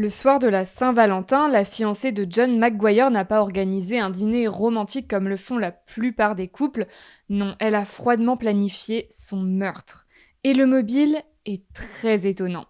Le soir de la Saint-Valentin, la fiancée de John McGuire n'a pas organisé un dîner romantique comme le font la plupart des couples. Non, elle a froidement planifié son meurtre. Et le mobile est très étonnant.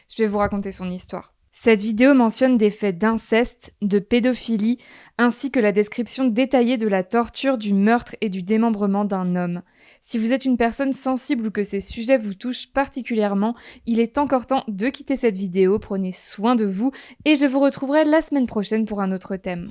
Je vais vous raconter son histoire. Cette vidéo mentionne des faits d'inceste, de pédophilie, ainsi que la description détaillée de la torture, du meurtre et du démembrement d'un homme. Si vous êtes une personne sensible ou que ces sujets vous touchent particulièrement, il est encore temps de quitter cette vidéo, prenez soin de vous et je vous retrouverai la semaine prochaine pour un autre thème.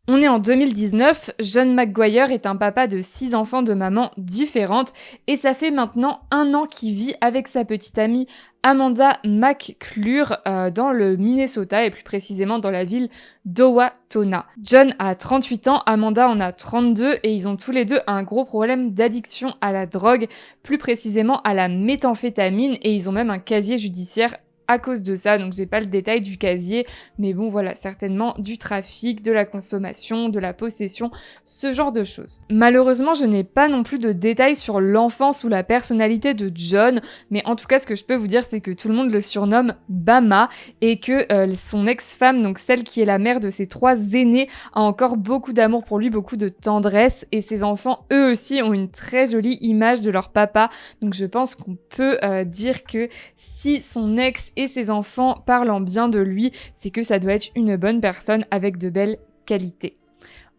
On est en 2019, John McGuire est un papa de 6 enfants de mamans différentes et ça fait maintenant 1 an qu'il vit avec sa petite amie Amanda McClure dans le Minnesota et plus précisément dans la ville d'Owatonna. John a 38 ans, Amanda en a 32 et ils ont tous les deux un gros problème d'addiction à la drogue, plus précisément à la méthamphétamine et ils ont même un casier judiciaire à cause de ça, donc j'ai pas le détail du casier, mais bon voilà, certainement du trafic, de la consommation, de la possession, ce genre de choses. Malheureusement, je n'ai pas non plus de détails sur l'enfance ou la personnalité de John, mais en tout cas, ce que je peux vous dire, c'est que tout le monde le surnomme Bama, et que son ex-femme, donc celle qui est la mère de ses 3 aînés, a encore beaucoup d'amour pour lui, beaucoup de tendresse, et ses enfants, eux aussi, ont une très jolie image de leur papa, donc je pense qu'on peut dire que si son ex et ses enfants parlent en bien de lui, c'est que ça doit être une bonne personne avec de belles qualités.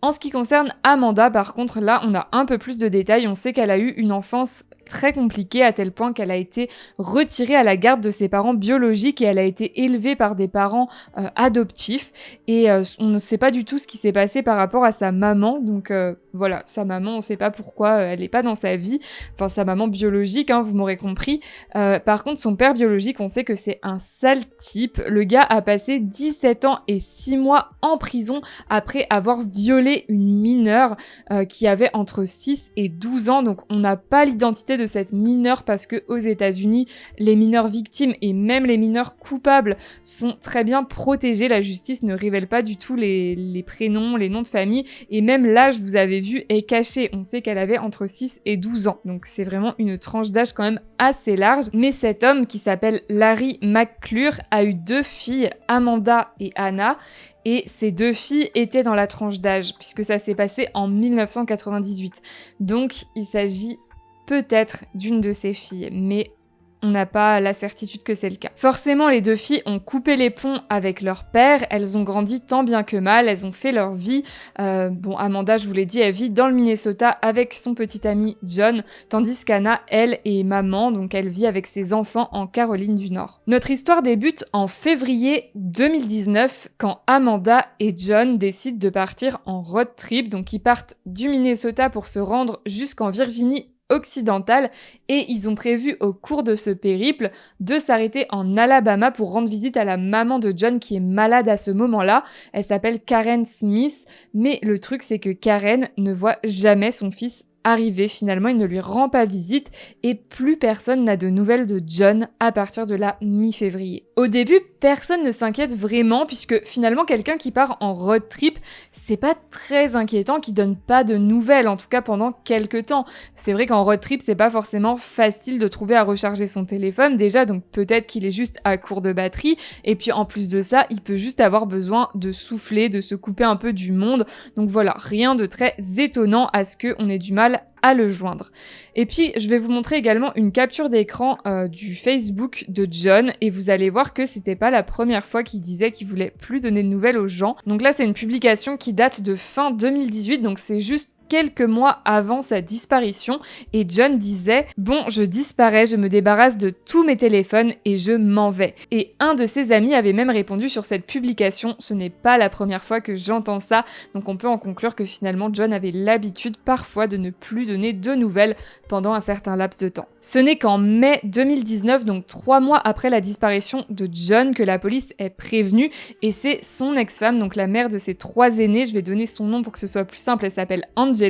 En ce qui concerne Amanda, par contre, là, on a un peu plus de détails. On sait qu'elle a eu une enfance très compliquée à tel point qu'elle a été retirée à la garde de ses parents biologiques et elle a été élevée par des parents adoptifs et on ne sait pas du tout ce qui s'est passé par rapport à sa maman, donc voilà, sa maman, on ne sait pas pourquoi elle n'est pas dans sa vie, enfin sa maman biologique, hein, vous m'aurez compris. Par contre, son père biologique, on sait que c'est un sale type. Le gars a passé 17 ans et 6 mois en prison après avoir violé une mineure qui avait entre 6 et 12 ans, donc on n'a pas l'identité de cette mineure parce que aux États-Unis, les mineurs victimes et même les mineurs coupables sont très bien protégés. La justice ne révèle pas du tout les prénoms, les noms de famille et même l'âge, vous avez vu, est caché. On sait qu'elle avait entre 6 et 12 ans. Donc c'est vraiment une tranche d'âge quand même assez large. Mais cet homme qui s'appelle Larry McClure a eu 2 filles, Amanda et Anna. Et ces 2 filles étaient dans la tranche d'âge puisque ça s'est passé en 1998. Donc il s'agit peut-être d'une de ses filles, mais on n'a pas la certitude que c'est le cas. Forcément, les 2 filles ont coupé les ponts avec leur père, elles ont grandi tant bien que mal, elles ont fait leur vie. Bon, Amanda, je vous l'ai dit, elle vit dans le Minnesota avec son petit ami John, tandis qu'Anna, elle, est maman, donc elle vit avec ses enfants en Caroline du Nord. Notre histoire débute en février 2019, quand Amanda et John décident de partir en road trip, donc ils partent du Minnesota pour se rendre jusqu'en Virginie occidentale et ils ont prévu au cours de ce périple de s'arrêter en Alabama pour rendre visite à la maman de John qui est malade à ce moment-là. Elle s'appelle Karen Smith, mais le truc c'est que Karen ne voit jamais son fils arrivé. Finalement, il ne lui rend pas visite et plus personne n'a de nouvelles de John à partir de la mi-février. Au début, personne ne s'inquiète vraiment puisque finalement, quelqu'un qui part en road trip, c'est pas très inquiétant, qui donne pas de nouvelles, en tout cas pendant quelques temps. C'est vrai qu'en road trip, c'est pas forcément facile de trouver à recharger son téléphone déjà, donc peut-être qu'il est juste à court de batterie et puis en plus de ça, il peut juste avoir besoin de souffler, de se couper un peu du monde. Donc voilà, rien de très étonnant à ce qu'on ait du mal à le joindre. Et puis, je vais vous montrer également une capture d'écran du Facebook de John et vous allez voir que c'était pas la première fois qu'il disait qu'il voulait plus donner de nouvelles aux gens. Donc là, c'est une publication qui date de fin 2018, donc c'est juste quelques mois avant sa disparition et John disait « Bon, je disparais, je me débarrasse de tous mes téléphones et je m'en vais ». Et un de ses amis avait même répondu sur cette publication « Ce n'est pas la première fois que j'entends ça ». Donc on peut en conclure que finalement John avait l'habitude parfois de ne plus donner de nouvelles pendant un certain laps de temps. Ce n'est qu'en mai 2019, donc 3 mois après la disparition de John, que la police est prévenue et c'est son ex-femme, donc la mère de ses 3 aînés, je vais donner son nom pour que ce soit plus simple, elle s'appelle Angela.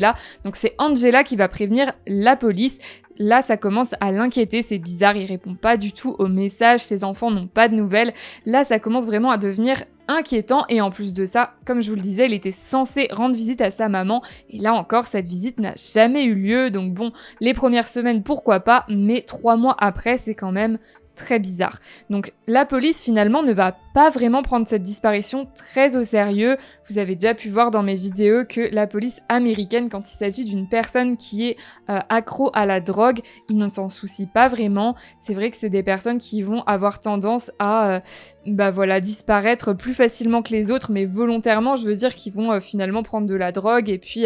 Donc c'est Angela qui va prévenir la police. Là, ça commence à l'inquiéter, c'est bizarre, il répond pas du tout aux messages, ses enfants n'ont pas de nouvelles. Là, ça commence vraiment à devenir inquiétant et en plus de ça, comme je vous le disais, il était censé rendre visite à sa maman et là encore, cette visite n'a jamais eu lieu. Donc bon, les premières semaines, pourquoi pas, mais 3 mois après, c'est quand même très bizarre. Donc la police finalement ne va pas vraiment prendre cette disparition très au sérieux. Vous avez déjà pu voir dans mes vidéos que la police américaine, quand il s'agit d'une personne qui est accro à la drogue, ils ne s'en soucient pas vraiment. C'est vrai que c'est des personnes qui vont avoir tendance à disparaître plus facilement que les autres, mais volontairement, je veux dire qu'ils vont finalement prendre de la drogue et puis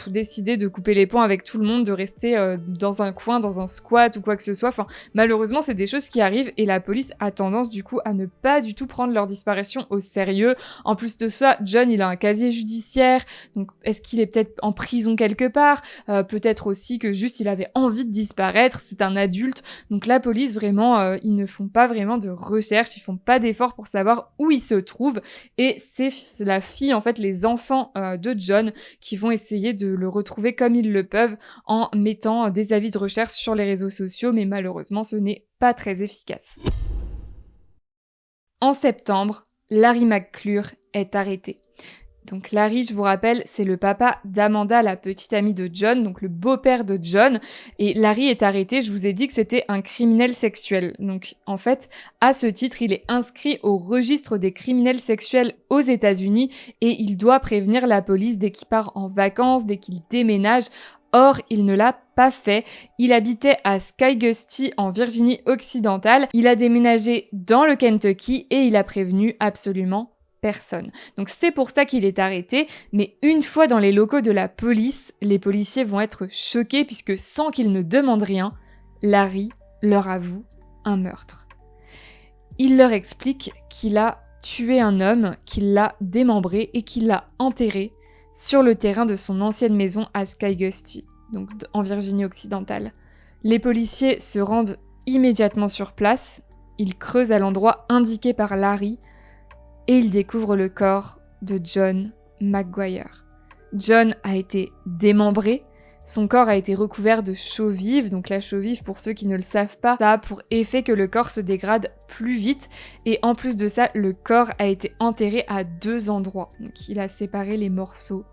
décider de couper les ponts avec tout le monde, de rester dans un coin, dans un squat ou quoi que ce soit. Enfin, malheureusement, c'est des choses qui arrivent et la police a tendance du coup à ne pas du tout prendre leur disparition au sérieux. En plus de ça, John, il a un casier judiciaire, donc est-ce qu'il est peut-être en prison quelque part? Peut-être aussi que juste il avait envie de disparaître, c'est un adulte. Donc la police, vraiment, ils ne font pas vraiment de recherche, ils font pas d'efforts pour savoir où il se trouve. Et c'est la fille, en fait, les enfants de John qui vont essayer de le retrouver comme ils le peuvent en mettant des avis de recherche sur les réseaux sociaux, mais malheureusement, ce n'est pas très efficace. En septembre, Larry McClure est arrêté. Donc Larry, je vous rappelle, c'est le papa d'Amanda, la petite amie de John, donc le beau-père de John. Et Larry est arrêté, je vous ai dit que c'était un criminel sexuel. Donc en fait, à ce titre, il est inscrit au registre des criminels sexuels aux États-Unis et il doit prévenir la police dès qu'il part en vacances, dès qu'il déménage. Or, il ne l'a pas fait. Il habitait à Skygusty en Virginie occidentale. Il a déménagé dans le Kentucky et il a prévenu absolument personne. Donc c'est pour ça qu'il est arrêté, mais une fois dans les locaux de la police, les policiers vont être choqués puisque sans qu'ils ne demandent rien, Larry leur avoue un meurtre. Il leur explique qu'il a tué un homme, qu'il l'a démembré et qu'il l'a enterré sur le terrain de son ancienne maison à Skygusty, donc en Virginie occidentale. Les policiers se rendent immédiatement sur place, ils creusent à l'endroit indiqué par Larry et ils découvrent le corps de John McGuire. John a été démembré, son corps a été recouvert de chaux vive, donc la chaux vive, pour ceux qui ne le savent pas, ça a pour effet que le corps se dégrade plus vite, et en plus de ça, le corps a été enterré à 2 endroits, donc il a séparé les morceaux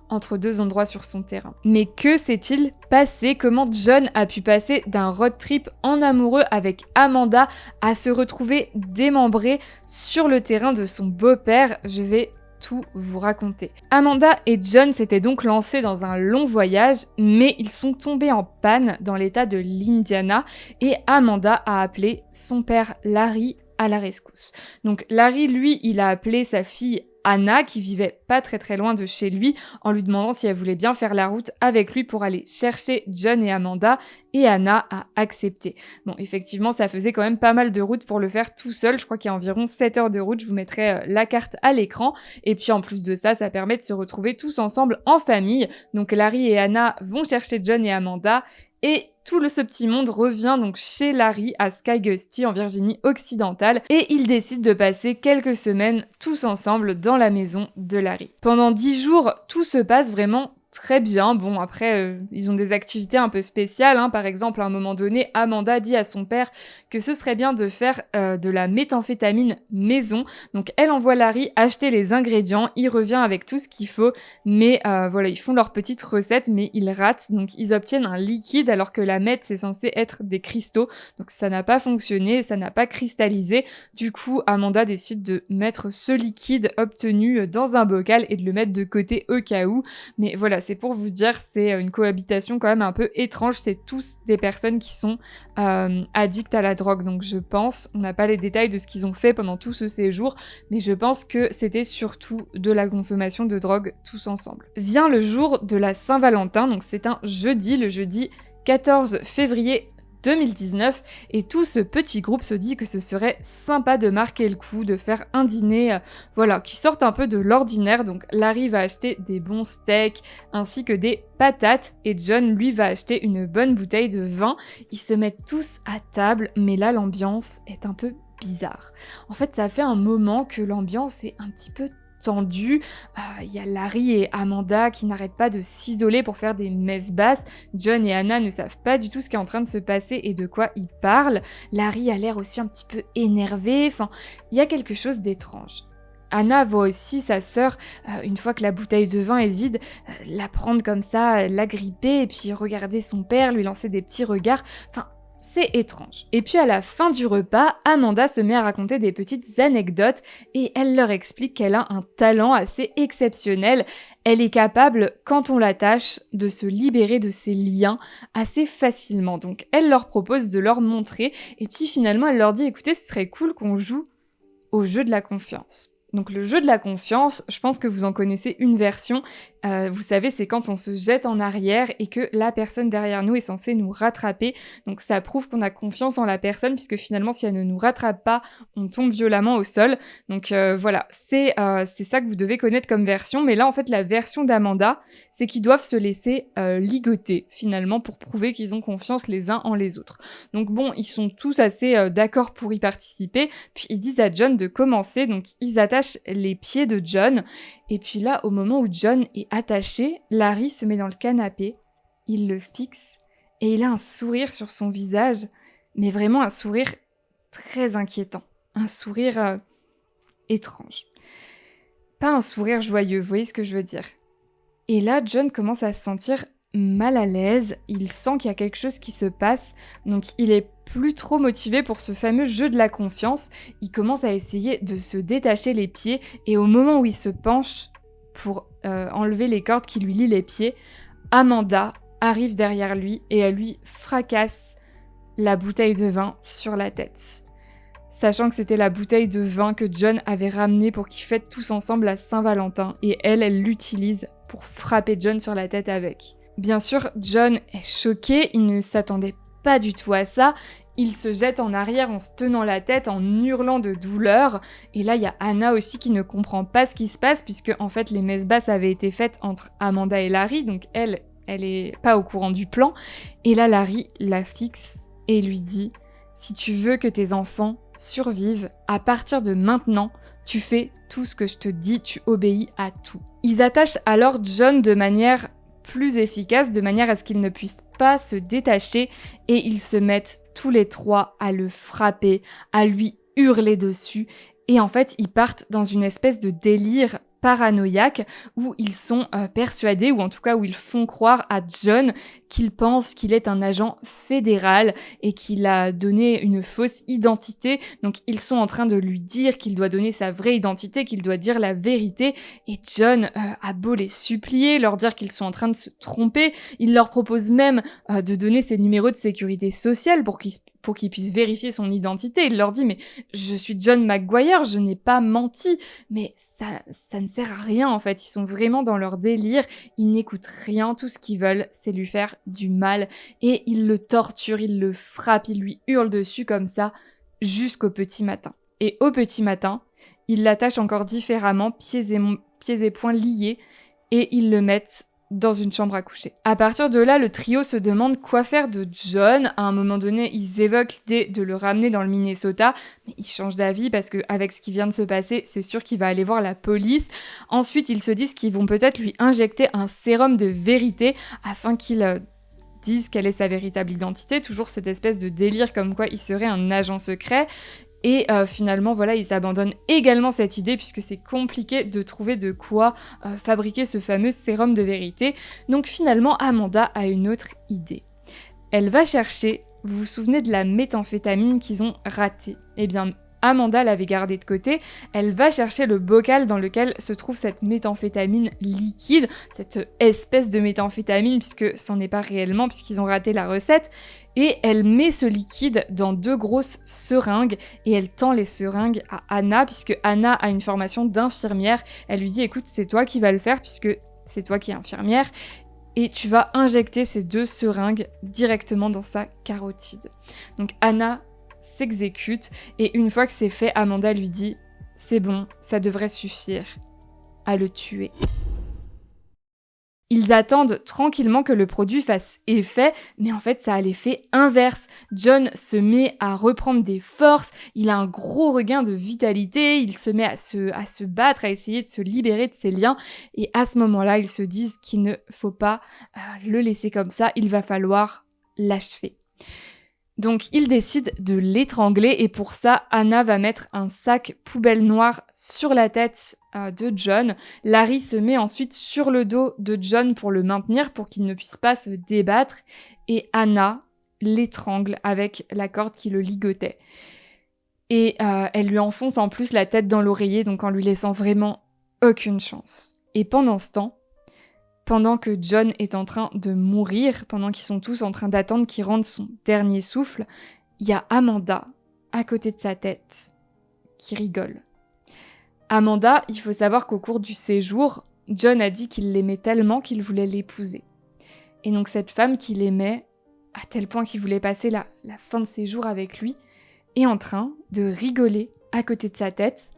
entre 2 endroits sur son terrain. Mais que s'est-il passé? Comment John a pu passer d'un road trip en amoureux avec Amanda à se retrouver démembré sur le terrain de son beau-père? Je vais tout vous raconter. Amanda et John s'étaient donc lancés dans un long voyage, mais ils sont tombés en panne dans l'état de l'Indiana et Amanda a appelé son père Larry à la rescousse. Donc Larry, lui, il a appelé sa fille Anna, qui vivait pas très loin de chez lui, en lui demandant si elle voulait bien faire la route avec lui pour aller chercher John et Amanda, et Anna a accepté. Bon, effectivement, ça faisait quand même pas mal de route pour le faire tout seul, je crois qu'il y a environ 7 heures de route, je vous mettrai la carte à l'écran, et puis en plus de ça, ça permet de se retrouver tous ensemble en famille. Donc Larry et Anna vont chercher John et Amanda, et ce petit monde revient donc chez Larry à Skygusty en Virginie occidentale et ils décident de passer quelques semaines tous ensemble dans la maison de Larry. Pendant 10 jours, tout se passe vraiment très bien. Bon, après, ils ont des activités un peu spéciales, hein. Par exemple, à un moment donné, Amanda dit à son père que ce serait bien de faire de la méthamphétamine maison. Donc, elle envoie Larry acheter les ingrédients. Il revient avec tout ce qu'il faut. Mais voilà, ils font leur petite recette, mais ils ratent. Donc, ils obtiennent un liquide alors que la meth, c'est censé être des cristaux. Donc, ça n'a pas fonctionné, ça n'a pas cristallisé. Du coup, Amanda décide de mettre ce liquide obtenu dans un bocal et de le mettre de côté au cas où. Mais voilà, c'est pour vous dire, c'est une cohabitation quand même un peu étrange. C'est tous des personnes qui sont addictes à la drogue. Donc je pense, on n'a pas les détails de ce qu'ils ont fait pendant tout ce séjour, mais je pense que c'était surtout de la consommation de drogue tous ensemble. Vient le jour de la Saint-Valentin, donc c'est un jeudi, le jeudi 14 février 2019, et tout ce petit groupe se dit que ce serait sympa de marquer le coup, de faire un dîner, voilà, qui sorte un peu de l'ordinaire. Donc Larry va acheter des bons steaks ainsi que des patates et John lui va acheter une bonne bouteille de vin. Ils se mettent tous à table, mais là l'ambiance est un peu bizarre. En fait, ça fait un moment que l'ambiance est un petit peu tendu. Il y a Larry et Amanda qui n'arrêtent pas de s'isoler pour faire des messes basses. John et Anna ne savent pas du tout ce qui est en train de se passer et de quoi ils parlent. Larry a l'air aussi un petit peu énervé. Enfin, il y a quelque chose d'étrange. Anna voit aussi sa sœur, une fois que la bouteille de vin est vide, la prendre comme ça, l'agripper et puis regarder son père, lui lancer des petits regards. Enfin, C'est étrange. Et puis à la fin du repas, Amanda se met à raconter des petites anecdotes et elle leur explique qu'elle a un talent assez exceptionnel. Elle est capable, quand on l'attache, de se libérer de ses liens assez facilement. Donc elle leur propose de leur montrer et puis finalement elle leur dit écoutez, ce serait cool qu'on joue au jeu de la confiance. Donc le jeu de la confiance, je pense que vous en connaissez une version. Vous savez, c'est quand on se jette en arrière et que la personne derrière nous est censée nous rattraper. Donc ça prouve qu'on a confiance en la personne puisque finalement, si elle ne nous rattrape pas, on tombe violemment au sol. Donc voilà, c'est ça que vous devez connaître comme version. Mais là, en fait, la version d'Amanda, c'est qu'ils doivent se laisser ligoter finalement pour prouver qu'ils ont confiance les uns en les autres. Donc bon, ils sont tous assez d'accord pour y participer. Puis ils disent à John de commencer. Donc ils attachent les pieds de John. Et puis là, au moment où John est attaché, Larry se met dans le canapé, il le fixe et il a un sourire sur son visage, mais vraiment un sourire très inquiétant, un sourire étrange. Pas un sourire joyeux, vous voyez ce que je veux dire. Et là, John commence à se sentir mal à l'aise, il sent qu'il y a quelque chose qui se passe, donc il est plus trop motivé pour ce fameux jeu de la confiance, il commence à essayer de se détacher les pieds, et au moment où il se penche pour enlever les cordes qui lui lient les pieds, Amanda arrive derrière lui et elle lui fracasse la bouteille de vin sur la tête. Sachant que c'était la bouteille de vin que John avait ramenée pour qu'ils fêtent tous ensemble la Saint-Valentin, et elle l'utilise pour frapper John sur la tête avec. Bien sûr, John est choqué, il ne s'attendait pas du tout à ça. Il se jette en arrière en se tenant la tête, en hurlant de douleur. Et là, il y a Anna aussi qui ne comprend pas ce qui se passe, puisque en fait, les messes basses avaient été faites entre Amanda et Larry, donc elle est pas au courant du plan. Et là, Larry la fixe et lui dit « Si tu veux que tes enfants survivent, à partir de maintenant, tu fais tout ce que je te dis, tu obéis à tout. » Ils attachent alors John de manière plus efficace, de manière à ce qu'il ne puisse pas se détacher, et ils se mettent tous les trois à le frapper, à lui hurler dessus, et en fait ils partent dans une espèce de délire paranoïaque où ils sont persuadés, ou en tout cas où ils font croire à John qu'il pense qu'il est un agent fédéral et qu'il a donné une fausse identité. Donc ils sont en train de lui dire qu'il doit donner sa vraie identité, qu'il doit dire la vérité, et John a beau les supplier, leur dire qu'ils sont en train de se tromper, il leur propose même de donner ses numéros de sécurité sociale pour qu'ils puissent vérifier son identité. Il leur dit « Mais je suis John McGuire, je n'ai pas menti. » Mais ça ne sert à rien en fait, ils sont vraiment dans leur délire, ils n'écoutent rien, tout ce qu'ils veulent c'est lui faire du mal, et ils le torturent, ils le frappent, ils lui hurlent dessus comme ça, jusqu'au petit matin. Et au petit matin, ils l'attachent encore différemment, pieds et poings liés, et ils le mettent dans une chambre à coucher. À partir de là, le trio se demande quoi faire de John. À un moment donné, ils évoquent l'idée de le ramener dans le Minnesota, mais il change d'avis parce qu'avec ce qui vient de se passer, c'est sûr qu'il va aller voir la police. Ensuite, ils se disent qu'ils vont peut-être lui injecter un sérum de vérité afin qu'il dise quelle est sa véritable identité. Toujours cette espèce de délire comme quoi il serait un agent secret. Et finalement, voilà, ils abandonnent également cette idée puisque c'est compliqué de trouver de quoi fabriquer ce fameux sérum de vérité. Donc finalement, Amanda a une autre idée. Elle va chercher, vous vous souvenez de la méthamphétamine qu'ils ont ratée? Eh bien, Amanda l'avait gardée de côté, elle va chercher le bocal dans lequel se trouve cette méthamphétamine liquide, cette espèce de méthamphétamine puisque c'en est pas réellement puisqu'ils ont raté la recette, et elle met ce liquide dans 2 grosses seringues et elle tend les seringues à Anna puisque Anna a une formation d'infirmière. Elle lui dit écoute, c'est toi qui vas le faire puisque c'est toi qui es infirmière, et tu vas injecter ces 2 seringues directement dans sa carotide. Donc Anna s'exécute, et une fois que c'est fait, Amanda lui dit « C'est bon, ça devrait suffire à le tuer ». Ils attendent tranquillement que le produit fasse effet, mais en fait ça a l'effet inverse. John se met à reprendre des forces, il a un gros regain de vitalité, il se met à se battre, à essayer de se libérer de ses liens, et à ce moment-là, ils se disent qu'il ne faut pas le laisser comme ça, il va falloir l'achever. Donc il décide de l'étrangler, et pour ça, Anna va mettre un sac poubelle noir sur la tête de John. Larry se met ensuite sur le dos de John pour le maintenir, pour qu'il ne puisse pas se débattre. Et Anna, l'étrangle avec la corde qui le ligotait. Et elle lui enfonce en plus la tête dans l'oreiller, donc en lui laissant vraiment aucune chance. Et pendant ce temps, pendant que John est en train de mourir, pendant qu'ils sont tous en train d'attendre qu'il rende son dernier souffle, il y a Amanda, à côté de sa tête, qui rigole. Amanda, il faut savoir qu'au cours du séjour, John a dit qu'il l'aimait tellement qu'il voulait l'épouser. Et donc cette femme qu'il aimait, à tel point qu'il voulait passer la fin de ses jours avec lui, est en train de rigoler à côté de sa tête,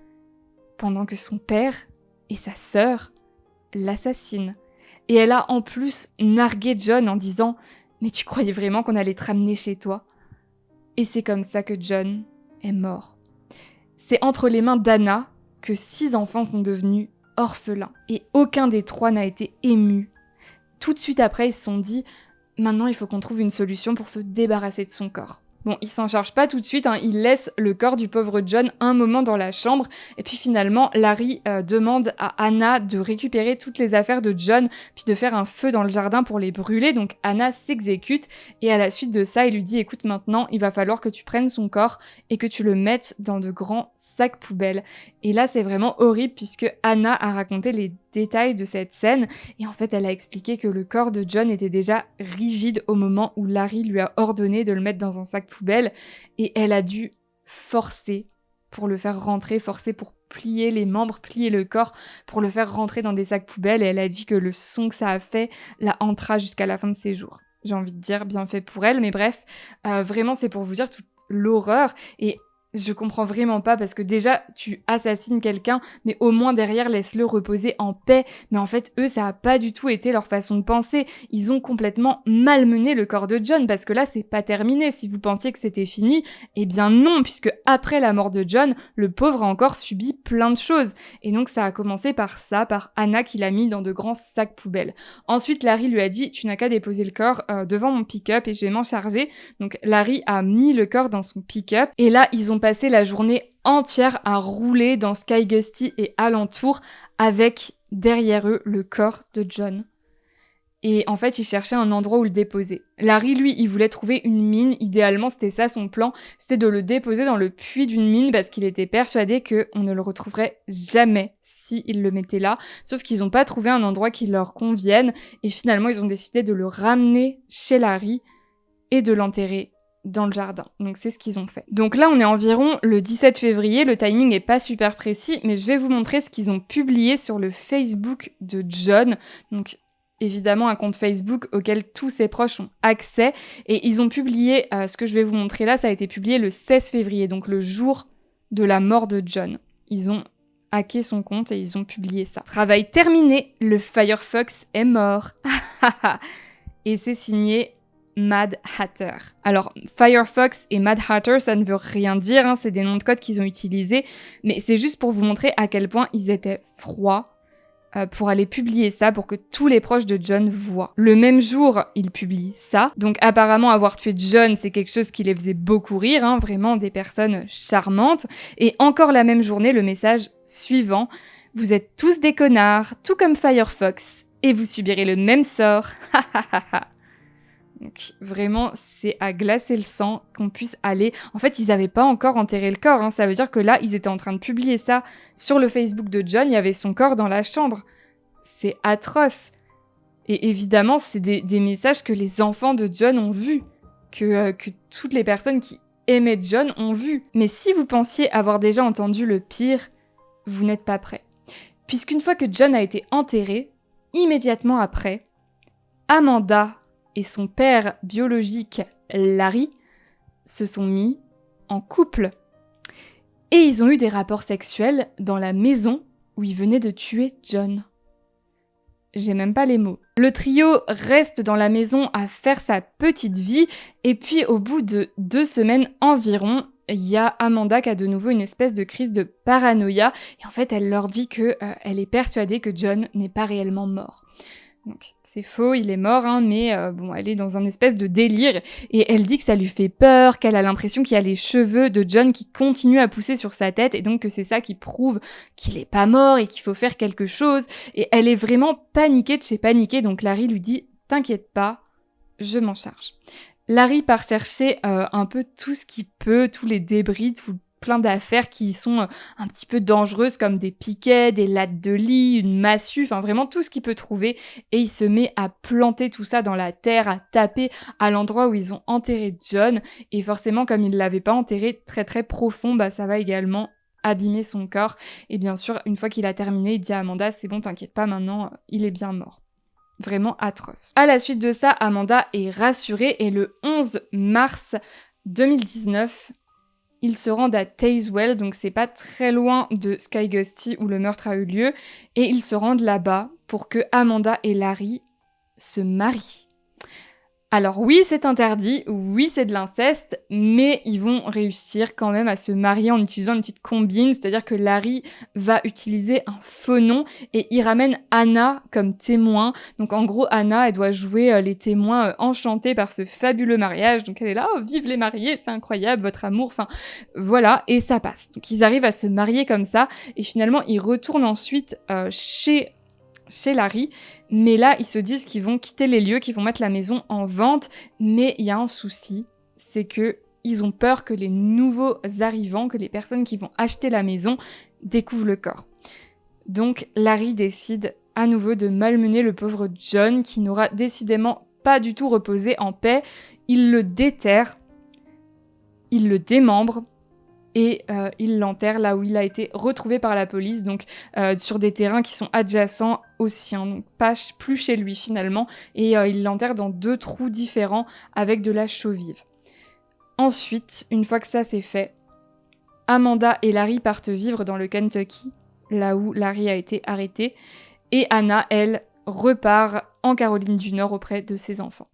pendant que son père et sa sœur l'assassinent. Et elle a en plus nargué John en disant « Mais tu croyais vraiment qu'on allait te ramener chez toi ?» Et c'est comme ça que John est mort. C'est entre les mains d'Anna que 6 enfants sont devenus orphelins. Et aucun des 3 n'a été ému. Tout de suite après, ils se sont dit « Maintenant, il faut qu'on trouve une solution pour se débarrasser de son corps. » Bon, il s'en charge pas tout de suite, il laisse le corps du pauvre John un moment dans la chambre, et puis finalement, Larry demande à Anna de récupérer toutes les affaires de John, puis de faire un feu dans le jardin pour les brûler, donc Anna s'exécute, et à la suite de ça, il lui dit « Écoute, maintenant, il va falloir que tu prennes son corps et que tu le mettes dans de grands sacs poubelles. » Et là, c'est vraiment horrible, puisque Anna a raconté les détails de cette scène, et en fait, elle a expliqué que le corps de John était déjà rigide au moment où Larry lui a ordonné de le mettre dans un sac poubelle, et elle a dû forcer pour le faire rentrer, forcer pour plier les membres, plier le corps, pour le faire rentrer dans des sacs poubelles, et elle a dit que le son que ça a fait la hantera jusqu'à la fin de ses jours. J'ai envie de dire, bien fait pour elle, mais bref, vraiment, c'est pour vous dire toute l'horreur, et je comprends vraiment pas parce que déjà tu assassines quelqu'un mais au moins derrière laisse-le reposer en paix. Mais en fait eux ça a pas du tout été leur façon de penser. Ils ont complètement malmené le corps de John parce que là c'est pas terminé. Si vous pensiez que c'était fini, eh bien non, puisque après la mort de John, le pauvre a encore subi plein de choses. Et donc ça a commencé par ça, par Anna qui l'a mis dans de grands sacs poubelles. Ensuite Larry lui a dit tu n'as qu'à déposer le corps devant mon pick-up et je vais m'en charger. Donc Larry a mis le corps dans son pick-up et là ils ont passé la journée entière à rouler dans Sky Gusty et alentour avec derrière eux le corps de John. Et en fait, ils cherchaient un endroit où le déposer. Larry, lui, il voulait trouver une mine. Idéalement, c'était ça son plan. C'était de le déposer dans le puits d'une mine parce qu'il était persuadé qu'on ne le retrouverait jamais s'il le mettait là. Sauf qu'ils n'ont pas trouvé un endroit qui leur convienne. Et finalement, ils ont décidé de le ramener chez Larry et de l'enterrer dans le jardin. Donc c'est ce qu'ils ont fait. Donc là, on est environ le 17 février. Le timing est pas super précis, mais je vais vous montrer ce qu'ils ont publié sur le Facebook de John. Donc évidemment un compte Facebook auquel tous ses proches ont accès. Et ils ont publié, ce que je vais vous montrer là, ça a été publié le 16 février, donc le jour de la mort de John. Ils ont hacké son compte et ils ont publié ça. Travail terminé, le Firefox est mort. Et c'est signé Mad Hatter. Alors, Firefox et Mad Hatter, ça ne veut rien dire, c'est des noms de code qu'ils ont utilisés, mais c'est juste pour vous montrer à quel point ils étaient froids pour aller publier ça, pour que tous les proches de John voient. Le même jour, ils publient ça. Donc apparemment, avoir tué John, c'est quelque chose qui les faisait beaucoup rire, vraiment des personnes charmantes. Et encore la même journée, le message suivant: vous êtes tous des connards, tout comme Firefox, et vous subirez le même sort. Donc vraiment, c'est à glacer le sang qu'on puisse aller... En fait, ils n'avaient pas encore enterré le corps, ça veut dire que là, ils étaient en train de publier ça sur le Facebook de John, il y avait son corps dans la chambre. C'est atroce. Et évidemment, c'est des messages que les enfants de John ont vus, que toutes les personnes qui aimaient John ont vus. Mais si vous pensiez avoir déjà entendu le pire, vous n'êtes pas prêts. Puisqu'une fois que John a été enterré, immédiatement après, Amanda et son père biologique, Larry, se sont mis en couple. Et ils ont eu des rapports sexuels dans la maison où ils venaient de tuer John. J'ai même pas les mots. Le trio reste dans la maison à faire sa petite vie, et puis au bout de 2 semaines environ, il y a Amanda qui a de nouveau une espèce de crise de paranoïa, et en fait elle leur dit que elle est persuadée que John n'est pas réellement mort. Donc c'est faux, il est mort, mais elle est dans un espèce de délire, et elle dit que ça lui fait peur, qu'elle a l'impression qu'il y a les cheveux de John qui continuent à pousser sur sa tête, et donc que c'est ça qui prouve qu'il est pas mort et qu'il faut faire quelque chose, et elle est vraiment paniquée de chez paniquée, donc Larry lui dit « T'inquiète pas, je m'en charge ». Larry part chercher un peu tout ce qu'il peut, tous les débris, plein d'affaires qui sont un petit peu dangereuses comme des piquets, des lattes de lit, une massue, enfin vraiment tout ce qu'il peut trouver et il se met à planter tout ça dans la terre, à taper à l'endroit où ils ont enterré John et forcément comme il l'avait pas enterré très très profond, ça va également abîmer son corps et bien sûr une fois qu'il a terminé, il dit à Amanda c'est bon t'inquiète pas maintenant, il est bien mort. Vraiment atroce. À la suite de ça, Amanda est rassurée et le 11 mars 2019, ils se rendent à Tazewell, donc c'est pas très loin de Sky Gusty où le meurtre a eu lieu, et ils se rendent là-bas pour que Amanda et Larry se marient. Alors oui, c'est interdit, oui, c'est de l'inceste, mais ils vont réussir quand même à se marier en utilisant une petite combine, c'est-à-dire que Larry va utiliser un faux nom et il ramène Anna comme témoin. Donc en gros, Anna, elle doit jouer les témoins enchantés par ce fabuleux mariage. Donc elle est là, oh, vive les mariés, c'est incroyable, votre amour, enfin voilà, et ça passe. Donc ils arrivent à se marier comme ça et finalement ils retournent ensuite chez Larry, mais là, ils se disent qu'ils vont quitter les lieux, qu'ils vont mettre la maison en vente, mais il y a un souci, c'est que ils ont peur que les nouveaux arrivants, que les personnes qui vont acheter la maison, découvrent le corps. Donc, Larry décide à nouveau de malmener le pauvre John, qui n'aura décidément pas du tout reposé en paix. Il le déterre, il le démembre, et il l'enterre là où il a été retrouvé par la police, donc sur des terrains qui sont adjacents au sien, donc pas plus chez lui finalement, et il l'enterre dans 2 trous différents avec de la chaux vive. Ensuite, une fois que ça c'est fait, Amanda et Larry partent vivre dans le Kentucky, là où Larry a été arrêté, et Anna, elle, repart en Caroline du Nord auprès de ses enfants.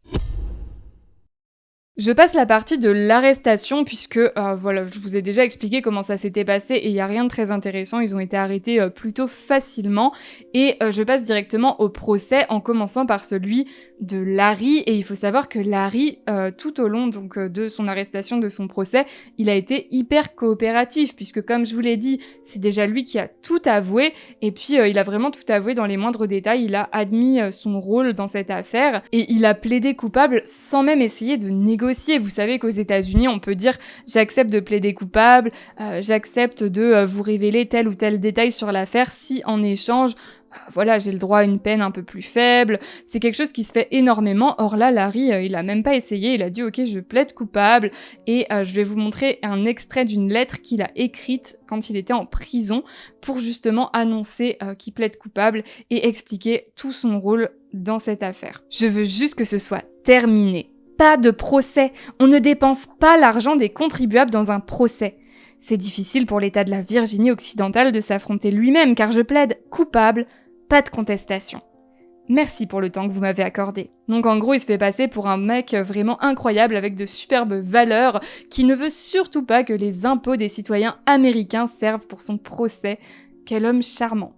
Je passe la partie de l'arrestation puisque, voilà, je vous ai déjà expliqué comment ça s'était passé et il n'y a rien de très intéressant, ils ont été arrêtés plutôt facilement et je passe directement au procès en commençant par celui de Larry et il faut savoir que Larry, tout au long donc de son arrestation, de son procès, il a été hyper coopératif puisque comme je vous l'ai dit, c'est déjà lui qui a tout avoué et puis il a vraiment tout avoué dans les moindres détails, il a admis son rôle dans cette affaire et il a plaidé coupable sans même essayer de négocier. Vous savez qu'aux États-Unis, on peut dire j'accepte de plaider coupable, j'accepte de vous révéler tel ou tel détail sur l'affaire si en échange, voilà, j'ai le droit à une peine un peu plus faible. C'est quelque chose qui se fait énormément. Or là, Larry, il a même pas essayé. Il a dit ok, je plaide coupable et je vais vous montrer un extrait d'une lettre qu'il a écrite quand il était en prison pour justement annoncer qu'il plaide coupable et expliquer tout son rôle dans cette affaire. Je veux juste que ce soit terminé. Pas de procès. On ne dépense pas l'argent des contribuables dans un procès. C'est difficile pour l'État de la Virginie occidentale de s'affronter lui-même car je plaide coupable, pas de contestation. Merci pour le temps que vous m'avez accordé. Donc en gros, il se fait passer pour un mec vraiment incroyable avec de superbes valeurs qui ne veut surtout pas que les impôts des citoyens américains servent pour son procès. Quel homme charmant.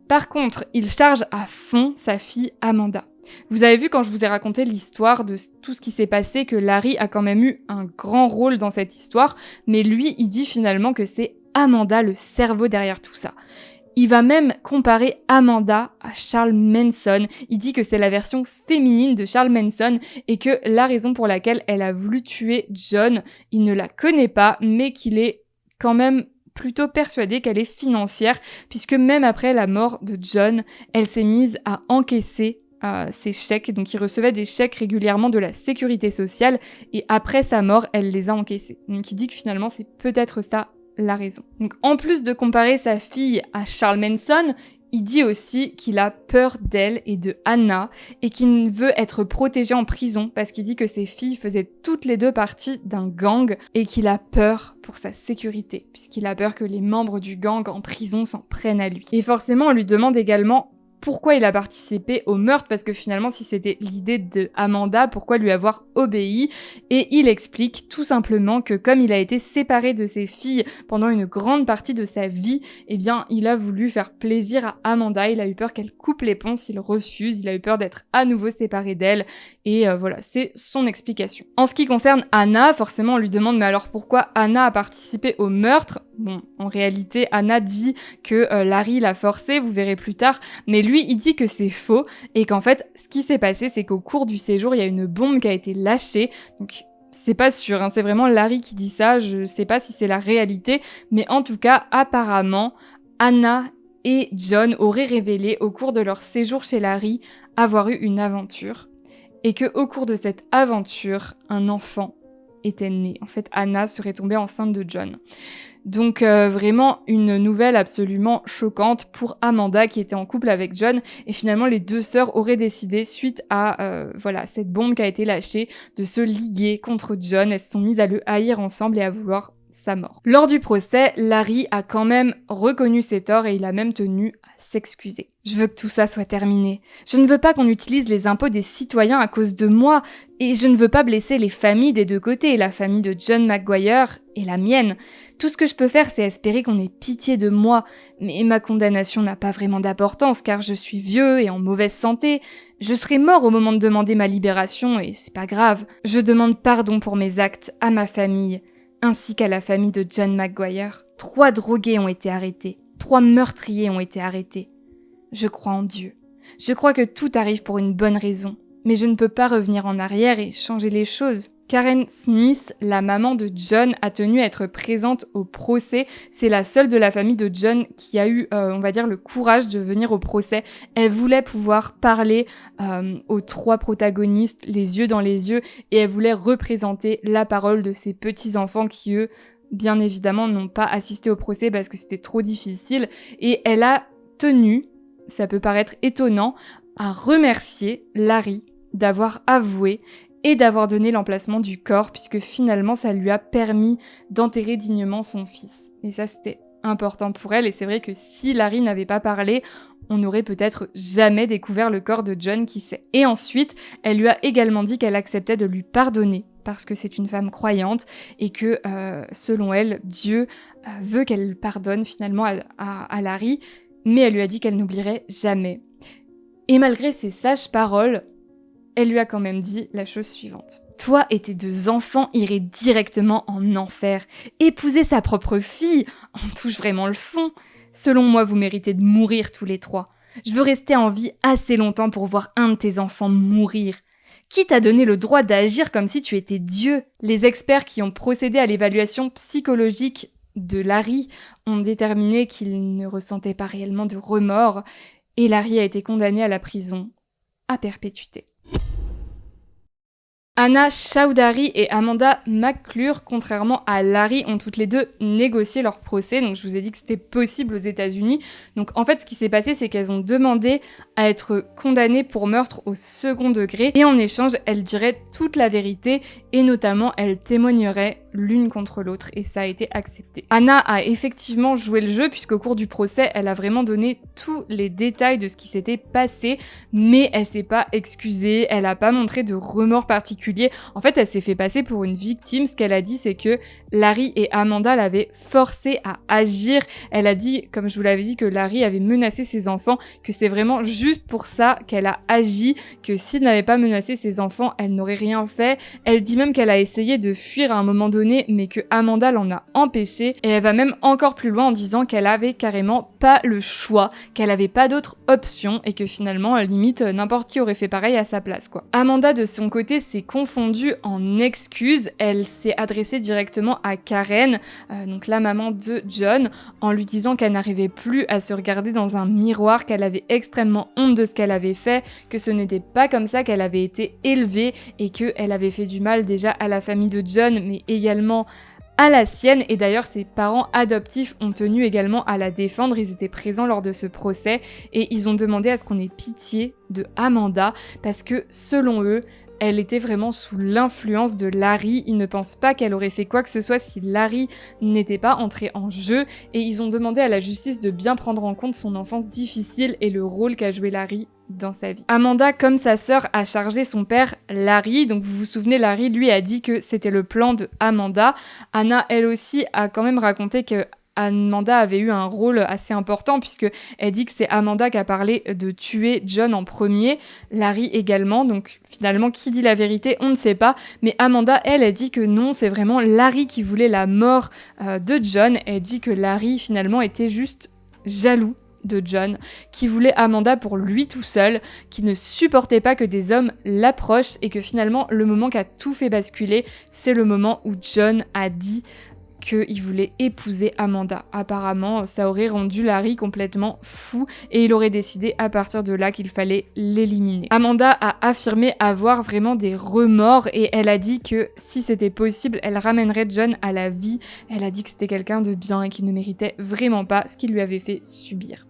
Par contre, il charge à fond sa fille Amanda. Vous avez vu quand je vous ai raconté l'histoire de tout ce qui s'est passé que Larry a quand même eu un grand rôle dans cette histoire, mais lui, il dit finalement que c'est Amanda le cerveau derrière tout ça. Il va même comparer Amanda à Charles Manson. Il dit que c'est la version féminine de Charles Manson et que la raison pour laquelle elle a voulu tuer John, il ne la connaît pas, mais qu'il est quand même plutôt persuadé qu'elle est financière, puisque même après la mort de John, elle s'est mise à encaisser ses chèques, donc il recevait des chèques régulièrement de la sécurité sociale et après sa mort, elle les a encaissés. Donc il dit que finalement c'est peut-être ça la raison. Donc en plus de comparer sa fille à Charles Manson, il dit aussi qu'il a peur d'elle et de Anna et qu'il veut être protégé en prison parce qu'il dit que ses filles faisaient toutes les 2 partie d'un gang et qu'il a peur pour sa sécurité puisqu'il a peur que les membres du gang en prison s'en prennent à lui. Et forcément, on lui demande également pourquoi il a participé au meurtre, parce que finalement, si c'était l'idée de Amanda, pourquoi lui avoir obéi? Et il explique tout simplement que comme il a été séparé de ses filles pendant une grande partie de sa vie, eh bien, il a voulu faire plaisir à Amanda, il a eu peur qu'elle coupe les ponts s'il refuse, il a eu peur d'être à nouveau séparé d'elle, et voilà, c'est son explication. En ce qui concerne Anna, forcément, on lui demande, mais alors pourquoi Anna a participé au meurtre? Bon, en réalité, Anna dit que Larry l'a forcée, vous verrez plus tard, mais lui, lui, il dit que c'est faux et qu'en fait, ce qui s'est passé, c'est qu'au cours du séjour, il y a une bombe qui a été lâchée. Donc, c'est pas sûr, hein, c'est vraiment Larry qui dit ça. Je sais pas si c'est la réalité, mais en tout cas, apparemment, Anna et John auraient révélé au cours de leur séjour chez Larry avoir eu une aventure et que au cours de cette aventure, un enfant était né. En fait, Anna serait tombée enceinte de John. Donc vraiment une nouvelle absolument choquante pour Amanda qui était en couple avec John et finalement les deux sœurs auraient décidé suite à cette bombe qui a été lâchée de se liguer contre John. Elles se sont mises à le haïr ensemble et à vouloir sa mort. Lors du procès, Larry a quand même reconnu ses torts et il a même tenu à s'excuser. Je veux que tout ça soit terminé. Je ne veux pas qu'on utilise les impôts des citoyens à cause de moi et je ne veux pas blesser les familles des deux côtés, la famille de John McGuire et la mienne. Tout ce que je peux faire, c'est espérer qu'on ait pitié de moi, mais ma condamnation n'a pas vraiment d'importance car je suis vieux et en mauvaise santé. Je serai mort au moment de demander ma libération et c'est pas grave. Je demande pardon pour mes actes à ma famille ainsi qu'à la famille de John McGuire. 3 drogués ont été arrêtés. 3 meurtriers ont été arrêtés. Je crois en Dieu. Je crois que tout arrive pour une bonne raison. Mais je ne peux pas revenir en arrière et changer les choses. Karen Smith, la maman de John, a tenu à être présente au procès. C'est la seule de la famille de John qui a eu, le courage de venir au procès. Elle voulait pouvoir parler aux 3 protagonistes, les yeux dans les yeux, et elle voulait représenter la parole de ces petits-enfants qui, eux, bien évidemment, n'ont pas assisté au procès parce que c'était trop difficile. Et elle a tenu, ça peut paraître étonnant, à remercier Larry d'avoir avoué et d'avoir donné l'emplacement du corps, puisque finalement ça lui a permis d'enterrer dignement son fils. Et ça c'était important pour elle, et c'est vrai que si Larry n'avait pas parlé, on n'aurait peut-être jamais découvert le corps de John, qui sait. Et ensuite, elle lui a également dit qu'elle acceptait de lui pardonner, parce que c'est une femme croyante, et que selon elle, Dieu veut qu'elle pardonne finalement à Larry, mais elle lui a dit qu'elle n'oublierait jamais. Et malgré ces sages paroles, elle lui a quand même dit la chose suivante. Toi et tes 2 enfants iraient directement en enfer. Épouser sa propre fille, on touche vraiment le fond. Selon moi, vous méritez de mourir tous les 3. Je veux rester en vie assez longtemps pour voir un de tes enfants mourir. Qui t'a donné le droit d'agir comme si tu étais Dieu ? Les experts qui ont procédé à l'évaluation psychologique de Larry ont déterminé qu'il ne ressentait pas réellement de remords et Larry a été condamné à la prison à perpétuité. Anna Chowdhury et Amanda McClure, contrairement à Larry, ont toutes les deux négocié leur procès. Donc je vous ai dit que c'était possible aux États-Unis. Donc en fait, ce qui s'est passé, c'est qu'elles ont demandé à être condamnées pour meurtre au second degré. Et en échange, elles diraient toute la vérité et notamment elles témoigneraient l'une contre l'autre et ça a été accepté. Anna a effectivement joué le jeu puisqu'au cours du procès, elle a vraiment donné tous les détails de ce qui s'était passé, mais elle s'est pas excusée, elle a pas montré de remords particulier. En fait, elle s'est fait passer pour une victime. Ce qu'elle a dit, c'est que Larry et Amanda l'avaient forcée à agir. Elle a dit, comme je vous l'avais dit, que Larry avait menacé ses enfants, que c'est vraiment juste pour ça qu'elle a agi, que s'il n'avait pas menacé ses enfants, elle n'aurait rien fait. Elle dit même qu'elle a essayé de fuir à un moment donné, mais que Amanda l'en a empêché, et elle va même encore plus loin en disant qu'elle avait carrément pas le choix, qu'elle avait pas d'autre option, et que finalement, limite, n'importe qui aurait fait pareil à sa place, quoi. Amanda, de son côté, s'est confondue en excuses. Elle s'est adressée directement à Karen, donc la maman de John, en lui disant qu'elle n'arrivait plus à se regarder dans un miroir, qu'elle avait extrêmement honte de ce qu'elle avait fait, que ce n'était pas comme ça qu'elle avait été élevée, et qu'elle avait fait du mal déjà à la famille de John, mais également à la sienne, et d'ailleurs ses parents adoptifs ont tenu également à la défendre. Ils étaient présents lors de ce procès et ils ont demandé à ce qu'on ait pitié de Amanda parce que selon eux, elle était vraiment sous l'influence de Larry. Ils ne pensent pas qu'elle aurait fait quoi que ce soit si Larry n'était pas entré en jeu, et ils ont demandé à la justice de bien prendre en compte son enfance difficile et le rôle qu'a joué Larry dans sa vie. Amanda, comme sa sœur, a chargé son père Larry. Donc vous vous souvenez, Larry, lui, a dit que c'était le plan de Amanda. Anna, elle aussi, a quand même raconté que Amanda avait eu un rôle assez important puisque elle dit que c'est Amanda qui a parlé de tuer John en premier, Larry également. Donc finalement, qui dit la vérité, on ne sait pas. Mais Amanda, elle dit que non, c'est vraiment Larry qui voulait la mort de John. Elle dit que Larry finalement était juste jaloux de John, qui voulait Amanda pour lui tout seul, qui ne supportait pas que des hommes l'approchent et que finalement le moment qui a tout fait basculer, c'est le moment où John a dit qu'il voulait épouser Amanda. Apparemment, ça aurait rendu Larry complètement fou et il aurait décidé à partir de là qu'il fallait l'éliminer. Amanda a affirmé avoir vraiment des remords et elle a dit que si c'était possible, elle ramènerait John à la vie. Elle a dit que c'était quelqu'un de bien et qu'il ne méritait vraiment pas ce qu'il lui avait fait subir.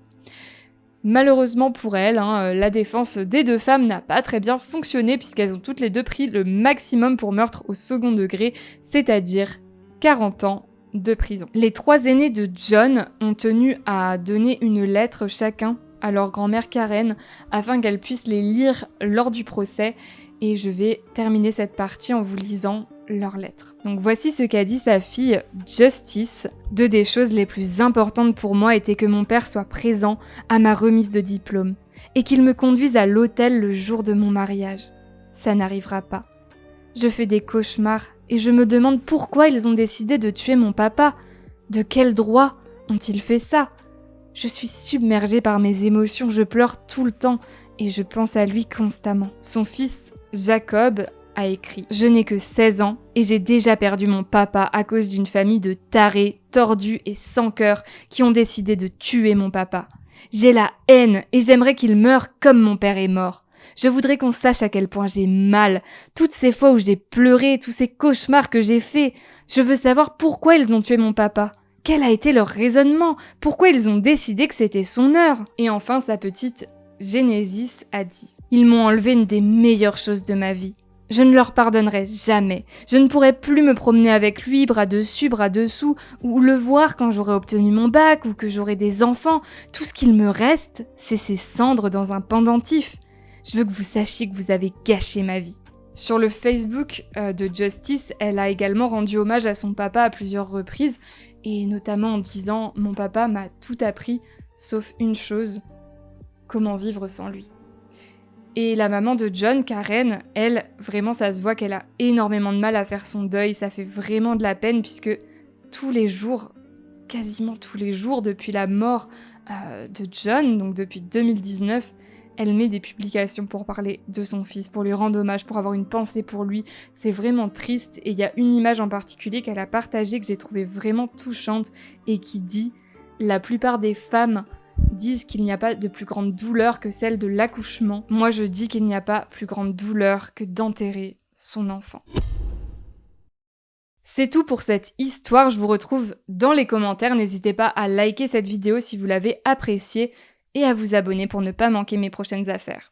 Malheureusement pour elle, la défense des deux femmes n'a pas très bien fonctionné puisqu'elles ont toutes les deux pris le maximum pour meurtre au second degré, c'est-à-dire 40 ans de prison. Les 3 aînés de John ont tenu à donner une lettre chacun à leur grand-mère Karen afin qu'elle puisse les lire lors du procès et je vais terminer cette partie en vous lisant leurs lettres. Donc voici ce qu'a dit sa fille Justice. 2 des choses les plus importantes pour moi étaient que mon père soit présent à ma remise de diplôme et qu'il me conduise à l'hôtel le jour de mon mariage. Ça n'arrivera pas. Je fais des cauchemars et je me demande pourquoi ils ont décidé de tuer mon papa. De quel droit ont-ils fait ça? Je suis submergée par mes émotions, je pleure tout le temps et je pense à lui constamment. Son fils, Jacob, a écrit « Je n'ai que 16 ans et j'ai déjà perdu mon papa à cause d'une famille de tarés, tordus et sans cœur qui ont décidé de tuer mon papa. J'ai la haine et j'aimerais qu'il meure comme mon père est mort. Je voudrais qu'on sache à quel point j'ai mal, toutes ces fois où j'ai pleuré, tous ces cauchemars que j'ai faits. Je veux savoir pourquoi ils ont tué mon papa. Quel a été leur raisonnement? Pourquoi ils ont décidé que c'était son heure? » Et enfin, sa petite Genesis a dit « Ils m'ont enlevé une des meilleures choses de ma vie. Je ne leur pardonnerai jamais. Je ne pourrai plus me promener avec lui, bras dessus, bras dessous, ou le voir quand j'aurai obtenu mon bac ou que j'aurai des enfants. Tout ce qu'il me reste, c'est ses cendres dans un pendentif. Je veux que vous sachiez que vous avez gâché ma vie. » Sur le Facebook de Justice, elle a également rendu hommage à son papa à plusieurs reprises, et notamment en disant « Mon papa m'a tout appris, sauf une chose, comment vivre sans lui. » Et la maman de John, Karen, elle, vraiment ça se voit qu'elle a énormément de mal à faire son deuil, ça fait vraiment de la peine puisque tous les jours, quasiment tous les jours depuis la mort de John, donc depuis 2019, elle met des publications pour parler de son fils, pour lui rendre hommage, pour avoir une pensée pour lui. C'est vraiment triste et il y a une image en particulier qu'elle a partagée que j'ai trouvée vraiment touchante et qui dit « La plupart des femmes disent qu'il n'y a pas de plus grande douleur que celle de l'accouchement. Moi je dis qu'il n'y a pas plus grande douleur que d'enterrer son enfant. » C'est tout pour cette histoire, je vous retrouve dans les commentaires. N'hésitez pas à liker cette vidéo si vous l'avez appréciée et à vous abonner pour ne pas manquer mes prochaines affaires.